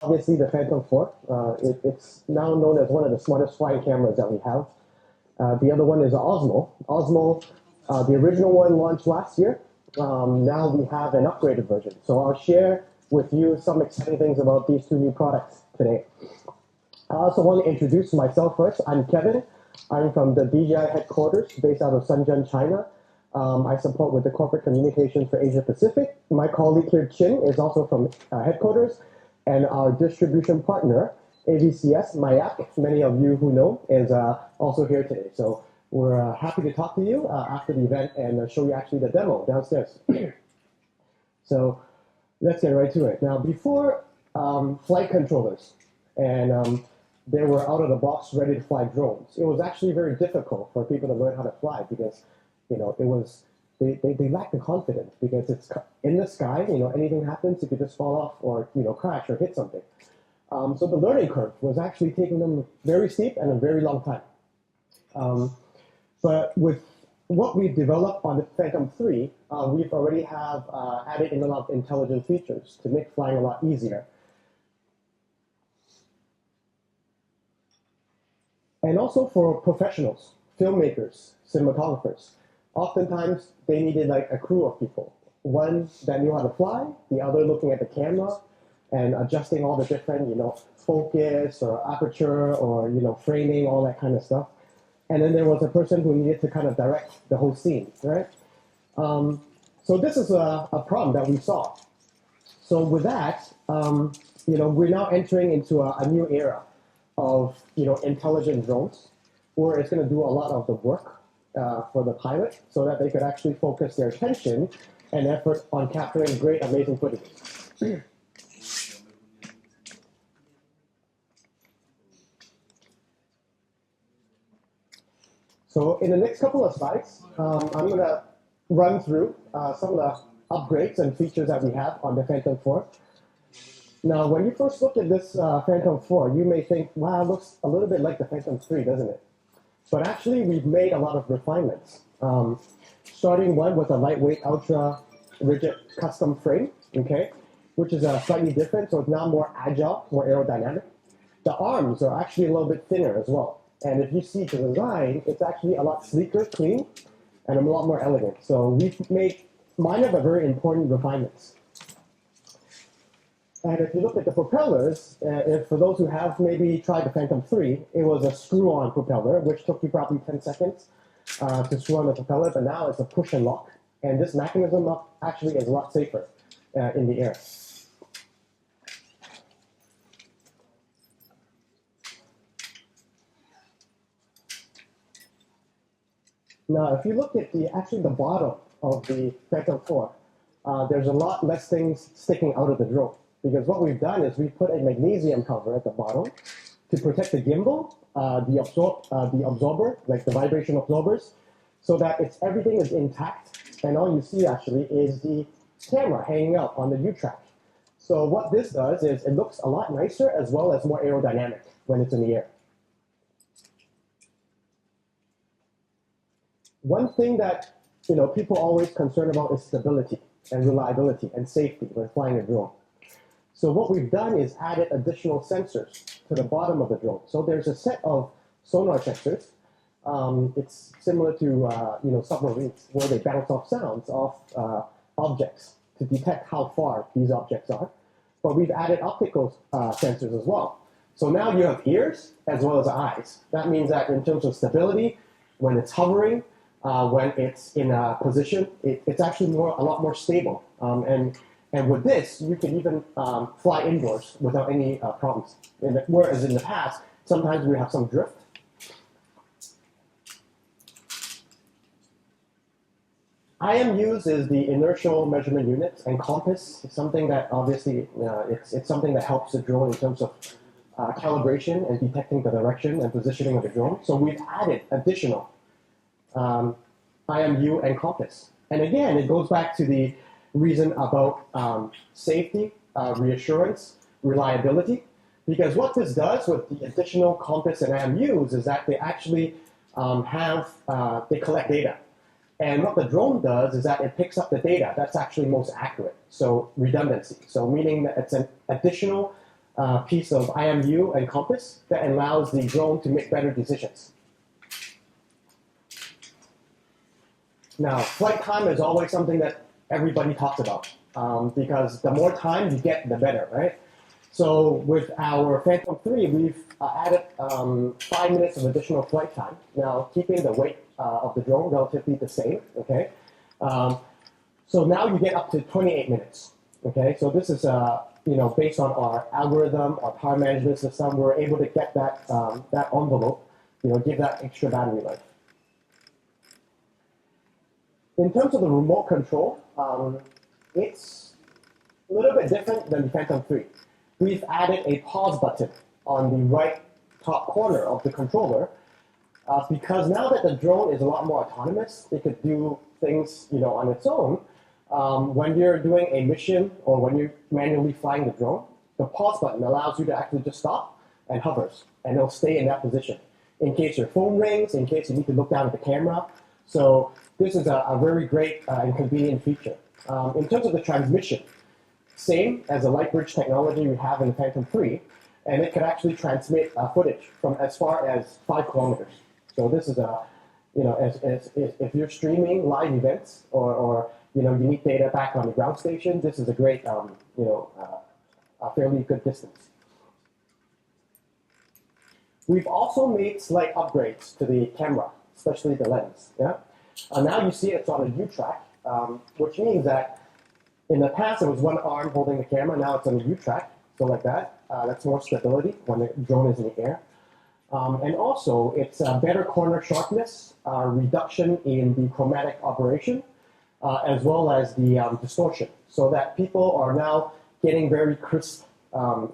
obviously the Phantom 4. It's now known as one of the smartest flying cameras that we have. The other one is Osmo. Osmo, the original one launched last year. Now we have an upgraded version. So I'll share with you some exciting things about these two new products today. I also want to introduce myself first. I'm Kevin. I'm from the DJI headquarters based out of Shenzhen, China. I support with the corporate communications for Asia Pacific. My colleague here, Chin, is also from headquarters, and our distribution partner, AVCS, Mayak, many of you who know, is also here today. So we're happy to talk to you after the event and show you actually the demo downstairs. So let's get right to it. Now, before flight controllers and they were out of the box ready to fly drones, it was actually very difficult for people to learn how to fly because it was they lacked the confidence because it's in the sky. Anything happens, it could just fall off or crash or hit something. So the learning curve was actually taking them very steep and a very long time. But with what we've developed on the Phantom 3, we've already have added in a lot of intelligent features to make flying a lot easier. And also for professionals, filmmakers, cinematographers. Oftentimes, they needed like a crew of people. One that knew how to fly, the other looking at the camera and adjusting all the different, focus or aperture or, framing, all that kind of stuff. And then there was a person who needed to kind of direct the whole scene, right? So this is a problem that we saw. So with that, we're now entering into a new era of, intelligent drones, where it's going to do a lot of the work for the pilot so that they could actually focus their attention and effort on capturing great, amazing footage. So in the next couple of slides, I'm going to run through some of the upgrades and features that we have on the Phantom 4. Now, when you first look at this Phantom 4, you may think, wow, it looks a little bit like the Phantom 3, doesn't it? But actually, we've made a lot of refinements. Starting one with a lightweight, ultra-rigid custom frame, okay, which is slightly different, so it's now more agile, more aerodynamic. The arms are actually a little bit thinner as well. And if you see the design, it's actually a lot sleeker, clean, and a lot more elegant. So we've made minor but very important refinements. And if you look at the propellers, for those who have maybe tried the Phantom 3, it was a screw-on propeller, which took you probably 10 seconds to screw on the propeller, but now it's a push and lock. And this mechanism actually is a lot safer in the air. Now, if you look at the bottom of the Phantom 4, there's a lot less things sticking out of the drone. Because what we've done is we put a magnesium cover at the bottom to protect the gimbal, the absorber, like the vibration absorbers, so that everything is intact, and all you see actually is the camera hanging out on the U-track. So what this does is it looks a lot nicer as well as more aerodynamic when it's in the air. One thing that people are always concerned about is stability and reliability and safety when flying a drone. So what we've done is added additional sensors to the bottom of the drone. So there's a set of sonar sensors. It's similar to submarines where they bounce off sounds off objects to detect how far these objects are. But we've added optical sensors as well. So now you have ears as well as eyes. That means that in terms of stability, when it's hovering, when it's in a position, it's actually a lot more stable. And with this, you can even fly indoors without any problems. Whereas in the past, sometimes we have some drift. IMUs is the inertial measurement unit, and compass is something that obviously it's something that helps the drone in terms of calibration and detecting the direction and positioning of the drone. So we've added additional IMU and compass. And again, it goes back to the reason about safety, reassurance, reliability, because what this does with the additional compass and IMUs is that they actually they collect data. And what the drone does is that it picks up the data that's actually most accurate, so redundancy. So meaning that it's an additional piece of IMU and compass that allows the drone to make better decisions. Now, flight time is always something that everybody talks about because the more time you get, the better, right? So with our Phantom 3, we've added 5 minutes of additional flight time. Now, keeping the weight of the drone relatively the same, okay? So now you get up to 28 minutes, okay? So this is, based on our algorithm, our power management system, we're able to get that, that envelope, give that extra battery life. In terms of the remote control, it's a little bit different than the Phantom 3. We've added a pause button on the right top corner of the controller because now that the drone is a lot more autonomous, it could do things on its own. When you're doing a mission or when you're manually flying the drone, the pause button allows you to actually just stop and hovers, and it'll stay in that position in case your phone rings, in case you need to look down at the camera. So this is a very great and convenient feature. In terms of the transmission, same as the Lightbridge technology we have in the Phantom 3, and it can actually transmit footage from as far as 5 kilometers. So this is if you're streaming live events or you need data back on the ground station, this is a great a fairly good distance. We've also made slight upgrades to the camera, especially the lens. Yeah. Now you see it's on a U-track, which means that in the past it was one arm holding the camera. Now it's on a U-track, so like that. That's more stability when the drone is in the air. And also it's better corner sharpness, reduction in the chromatic aberration, as well as the distortion, so that people are now getting very crisp, raw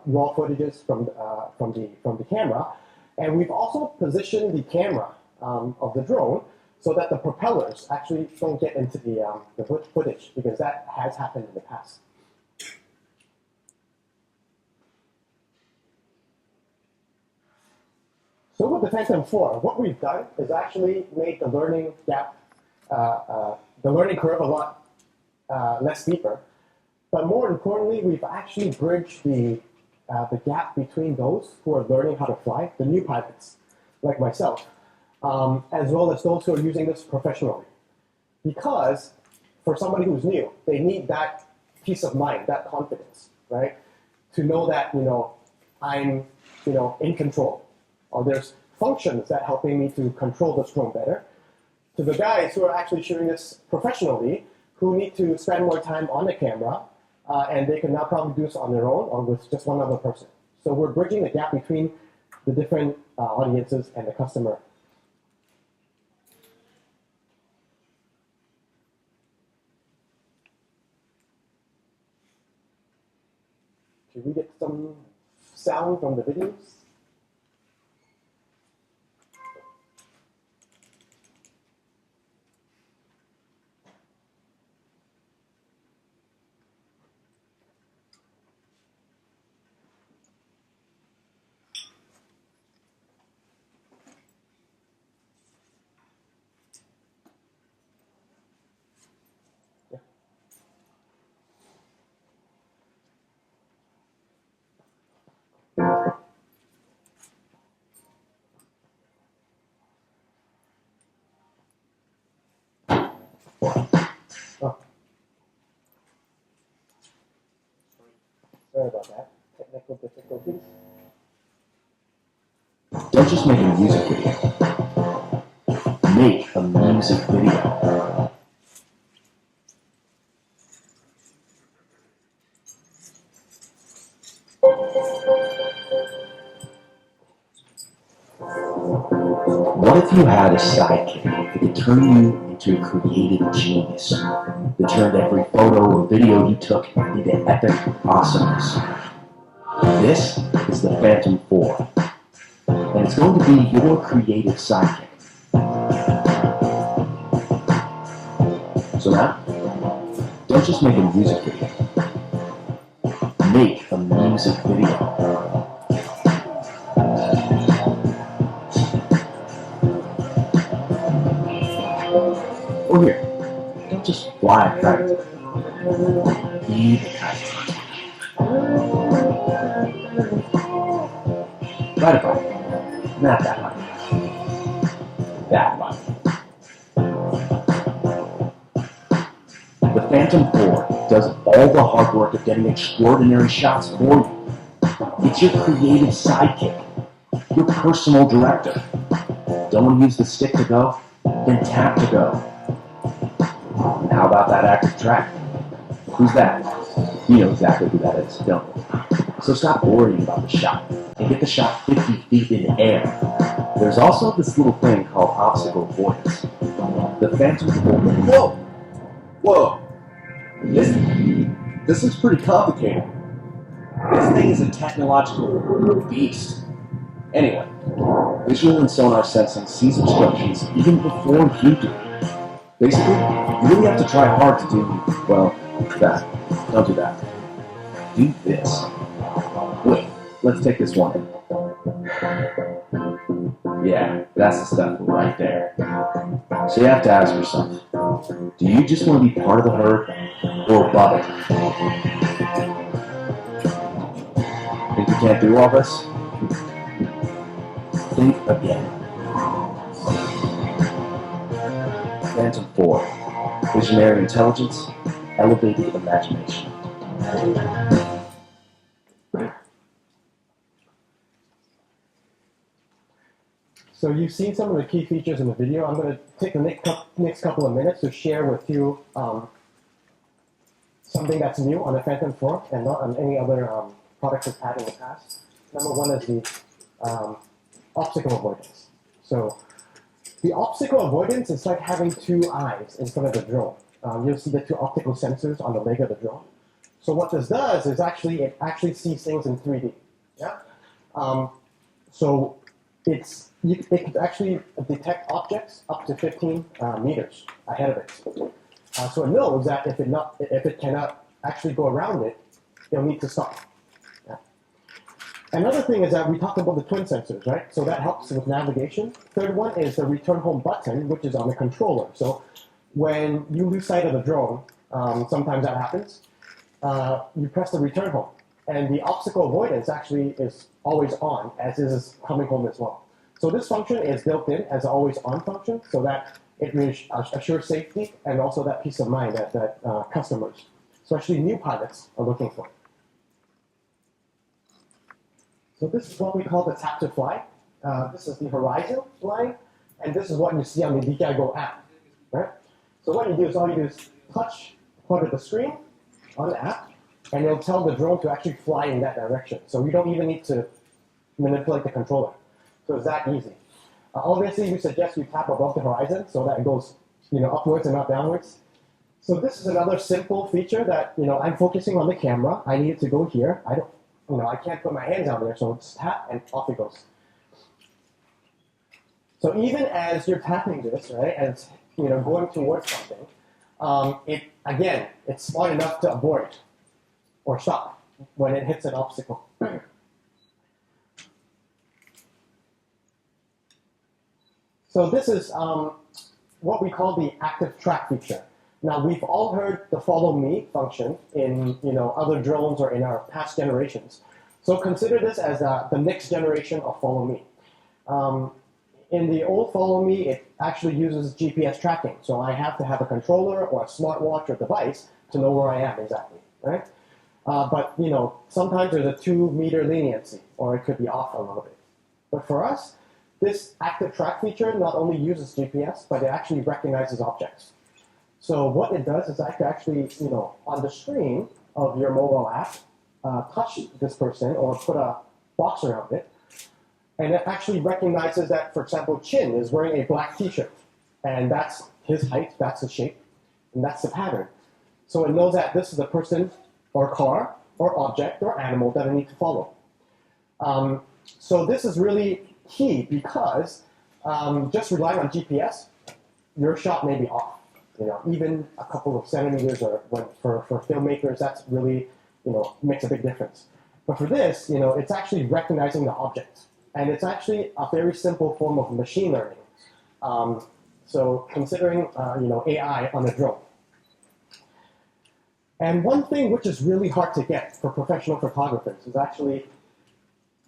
footages from the camera. And we've also positioned the camera of the drone so that the propellers actually don't get into the footage, because that has happened in the past. So with the Phantom 4, what we've done is actually made the learning gap, the learning curve a lot less steeper. But more importantly, we've actually bridged the gap between those who are learning how to fly, the new pilots, like myself, as well as those who are using this professionally. Because for somebody who's new, they need that peace of mind, that confidence, right? To know that, I'm, in control, or there's functions that helping me to control this drone better. To the guys who are actually shooting this professionally, who need to spend more time on the camera, and they can now probably do this on their own or with just one other person. So we're bridging the gap between the different audiences and the customer. Should we get some sound from the videos? Oh. Sorry about that. Technical difficulties. Don't just make a music video. Make a music video. What if you had a sidekick that could turn you into a creative genius, that turned every photo or video you took into epic awesomeness? This is the Phantom 4, and it's going to be your creative sidekick. So now, don't just make a music video. Make a music video. Or here, don't just fly a kite. Be the kite. Right about it. Not that much. That much. The Phantom 4 does all the hard work of getting extraordinary shots for you. It's your creative sidekick, your personal director. Don't want to use the stick to go? Then tap to go. And how about that active track? Who's that? You know exactly who that is, don't you? So stop worrying about the shot and get the shot 50 feet in the air. There's also this little thing called obstacle avoidance. The Phantom 4. Whoa! Whoa! This looks pretty complicated. This thing is a technological beast. Anyway, visual and sonar sensing sees obstructions even before you do. Basically, you really have to try hard to do, well, that. Don't do that. Do this. Wait, let's take this one. Yeah, that's the stuff right there. So you have to ask yourself, do you just want to be part of the herd or above it? Think you can't do all this? Think again. Phantom 4. Visionary intelligence, elevated imagination. So you've seen some of the key features in the video. I'm going to take the next couple of minutes to share with you something that's new on the Phantom 4 and not on any other products we've had in the past. Number one is the obstacle avoidance. So the obstacle avoidance is like having two eyes in front of the drone. You'll see the two optical sensors on the leg of the drone. So what this does is it actually sees things in 3D. Yeah. So it can actually detect objects up to 15 meters ahead of it. So it knows that if it cannot actually go around it, it'll need to stop. Yeah. Another thing is that we talked about the twin sensors, right? So that helps with navigation. Third one is the return home button, which is on the controller. So when you lose sight of the drone, sometimes that happens, you press the return home. And the obstacle avoidance actually is always on, as is coming home as well. So this function is built in as an always on function so that it assures safety and also that peace of mind that customers, especially new pilots, are looking for. So this is what we call the tap to fly. This is the horizon line, and this is what you see on the DJI Go app. Right? So what you do is all you do is touch part of the screen on the app, and it'll tell the drone to actually fly in that direction. So you don't even need to manipulate the controller. So it's that easy. Obviously, we suggest you tap above the horizon so that it goes, upwards and not downwards. So this is another simple feature that, I'm focusing on the camera. I need it to go here. I can't put my hands out there, so it's tap and off it goes. So even as you're tapping this, right, as going towards something, it's smart enough to abort or stop when it hits an obstacle. So this is what we call the active track feature. Now we've all heard the follow me function in other drones or in our past generations. So consider this as the next generation of follow me. In the old follow me, it actually uses GPS tracking. So I have to have a controller or a smartwatch or device to know where I am exactly, right? But sometimes there's a 2 meter leniency, or it could be off a little bit. But for us, this active track feature not only uses GPS, but it actually recognizes objects. So what it does is I can actually, on the screen of your mobile app, touch this person or put a box around it, and it actually recognizes that, for example, Chin is wearing a black t-shirt, and that's his height, that's the shape, and that's the pattern. So it knows that this is a person or car or object or animal that I need to follow. So this is really key because just relying on GPS, your shot may be off. Even a couple of centimeters, or for filmmakers, that's really makes a big difference. But for this, it's actually recognizing the object, and it's actually a very simple form of machine learning. So considering AI on a drone. And one thing which is really hard to get for professional photographers is actually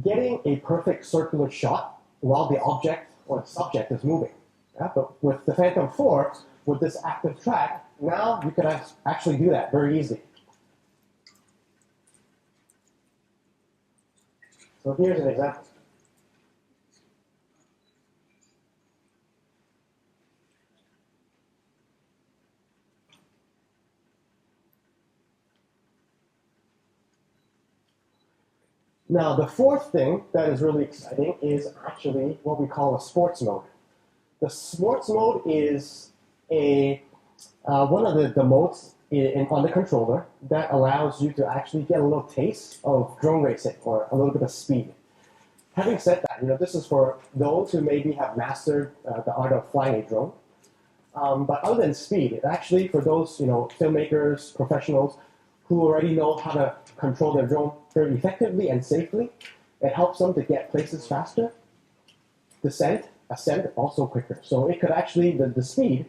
getting a perfect circular shot while the object or the subject is moving. Yeah? But with the Phantom 4, with this active track, now you can actually do that very easily. So here's an example. Now, the fourth thing that is really exciting is actually what we call a sports mode. The sports mode is one of the modes on the controller that allows you to actually get a little taste of drone racing or a little bit of speed. Having said that, this is for those who maybe have mastered the art of flying a drone. But other than speed, it actually for those filmmakers, professionals who already know how to control their drone very effectively and safely, it helps them to get places faster, ascend also quicker. So it could actually, the speed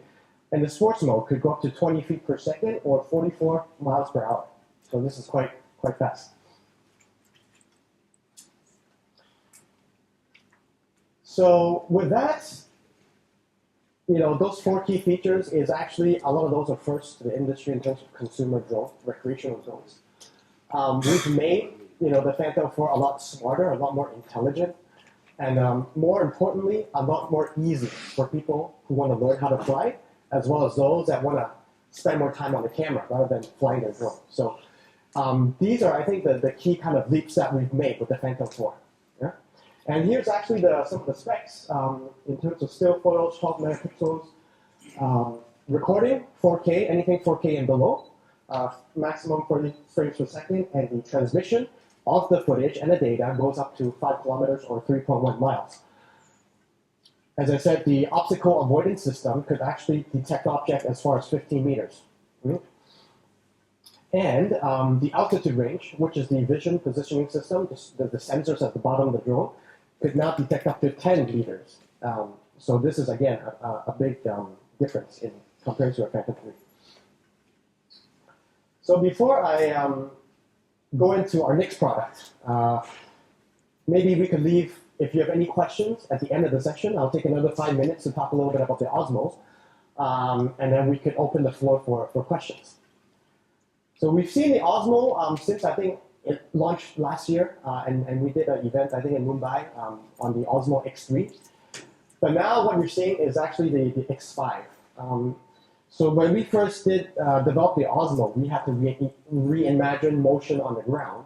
in the sports mode could go up to 20 feet per second or 44 miles per hour. So this is quite fast. So with that, those 4 key features is actually, a lot of those are first to the industry in terms of consumer drones, recreational drones. We've made, the Phantom 4 a lot smarter, a lot more intelligent, and more importantly, a lot more easy for people who want to learn how to fly, as well as those that want to spend more time on the camera rather than flying their drone. So these are, I think, the key kind of leaps that we've made with the Phantom 4. Yeah? And here's actually some of the specs in terms of still photos, 12 megapixels, recording, 4K, anything 4K and below, maximum 40 frames per second, and the transmission of the footage and the data goes up to 5 kilometers or 3.1 miles. As I said, the obstacle avoidance system could actually detect objects as far as 15 meters. And the altitude range, which is the vision positioning system, the sensors at the bottom of the drone, could now detect up to 10 meters. So this is, again, a big difference in compared to a Phantom 3. So before I go into our next product, maybe we could leave, if you have any questions at the end of the session, I'll take another 5 minutes to talk a little bit about the Osmo, and then we could open the floor for questions. So we've seen the Osmo since, I think, it launched last year, and we did an event, I think, in Mumbai on the Osmo X3. But now what you're seeing is actually the X5. So when we first develop the Osmo, we had to reimagine motion on the ground.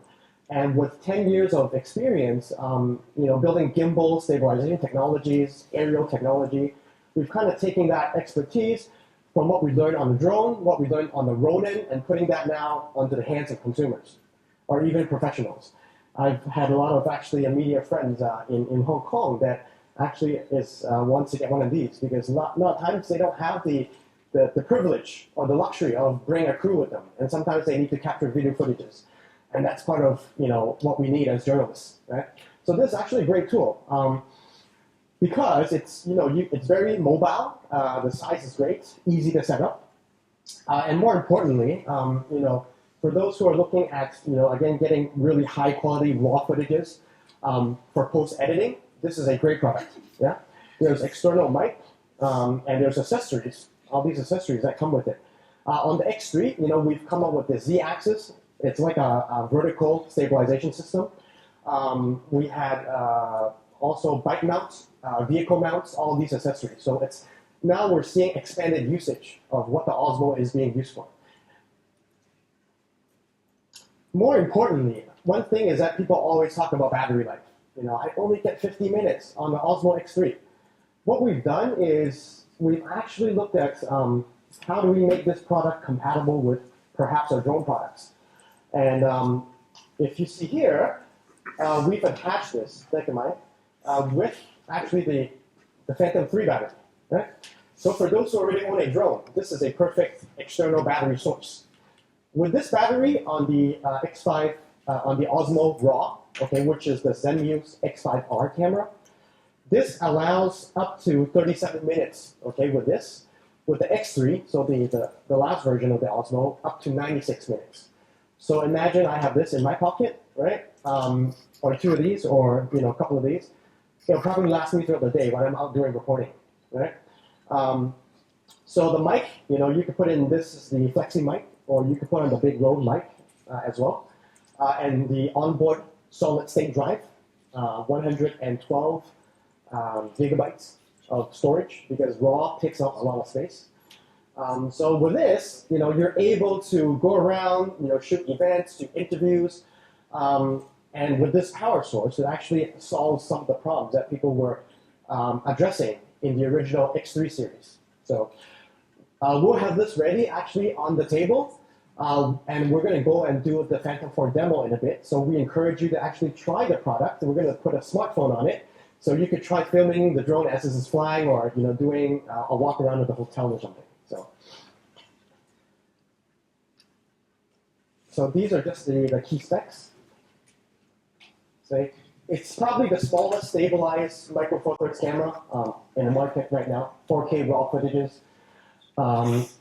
And with 10 years of experience, building gimbal, stabilization technologies, aerial technology, we've kind of taken that expertise from what we learned on the drone, what we learned on the Ronin, and putting that now onto the hands of consumers, or even professionals. I've had a lot of actually media friends in Hong Kong that actually wants to get one of these, because a lot of times they don't have the privilege or the luxury of bringing a crew with them, and sometimes they need to capture video footages. And that's part of what we need as journalists, right? So this is actually a great tool because it's it's very mobile. The size is great, easy to set up, and more importantly, for those who are looking at again getting really high quality raw footages for post editing, this is a great product. Yeah, there's external mic and there's accessories. All these accessories that come with it. On the X3, we've come up with the Z-axis. It's like a vertical stabilization system. We had also bike mounts, vehicle mounts, all these accessories. So now we're seeing expanded usage of what the Osmo is being used for. More importantly, one thing is that people always talk about battery life. I only get 50 minutes on the Osmo X3. What we've done is we've actually looked at how do we make this product compatible with perhaps our drone products. And if you see here, we've attached this, with actually the Phantom 3 battery. Right? So for those who already own a drone, this is a perfect external battery source. With this battery on the X5, on the Osmo Raw, which is the Zenmuse X5R camera, this allows up to 37 minutes, with this. with the X3, so the last version of the Osmo, up to 96 minutes. So imagine I have this in my pocket, right? Or two of these, or a couple of these. It'll probably last me throughout the day when I'm out doing reporting, right? So the mic, you could put in, this is the Flexi mic, or you could put on the big Rode mic as well. And the onboard solid state drive, 112 gigabytes of storage, because RAW takes up a lot of space. So with this, you're able to go around, shoot events, do interviews, and with this power source, it actually solves some of the problems that people were addressing in the original X3 series. So we'll have this ready actually on the table, and we're going to go and do the Phantom 4 demo in a bit. So we encourage you to actually try the product, and we're going to put a smartphone on it, so you could try filming the drone as this is flying, or doing a walk around at the hotel or something. So these are just the key specs. So it's probably the smallest stabilized Micro Four Thirds camera in the market right now, 4K raw footages.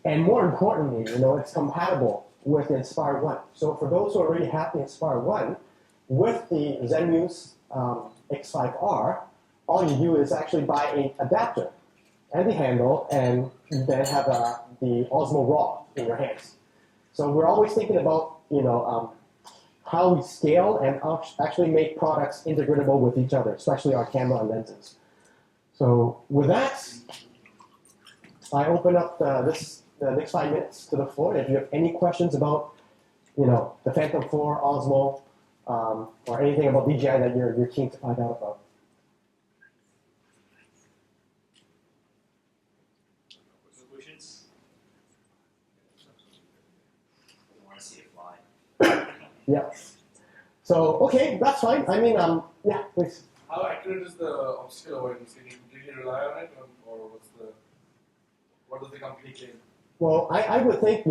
And more importantly, it's compatible with the Inspire 1. So for those who already have the Inspire 1, with the Zenmuse X5R, all you do is actually buy an adapter and the handle, and then have the Osmo Raw in your hands. So we're always thinking about how we scale and actually make products integratable with each other, especially our camera and lenses. So with that, I open up the next 5 minutes to the floor. If you have any questions about the Phantom 4, Osmo, or anything about DJI that you're keen to find out about. Questions? I want to see it fly. Yeah. So, okay, that's fine. I mean, yeah, please. How accurate is the obstacle avoidance? Did you rely on it, or what does the company claim? Well, I would think,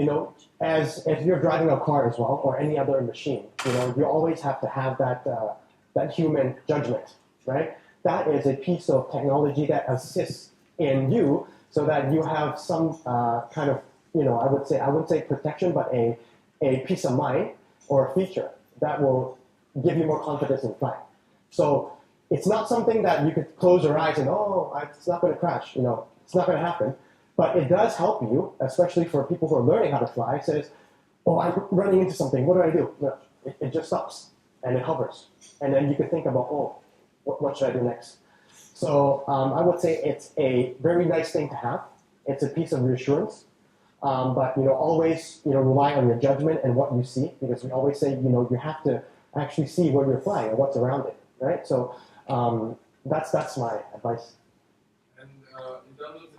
as you're driving a car as well, or any other machine, you always have to have that human judgment, right? That is a piece of technology that assists in you, so that you have some kind of, I wouldn't say protection, but a peace of mind or a feature that will give you more confidence in flight. So it's not something that you could close your eyes and, it's not going to crash, it's not going to happen. But it does help you, especially for people who are learning how to fly. It says, I'm running into something, what do? No, it just stops, and it hovers. And then you can think about, what should I do next? So I would say it's a very nice thing to have. It's a piece of reassurance. But always rely on your judgment and what you see, because we always say you have to actually see where you're flying and what's around it, right? So that's my advice. And in terms of the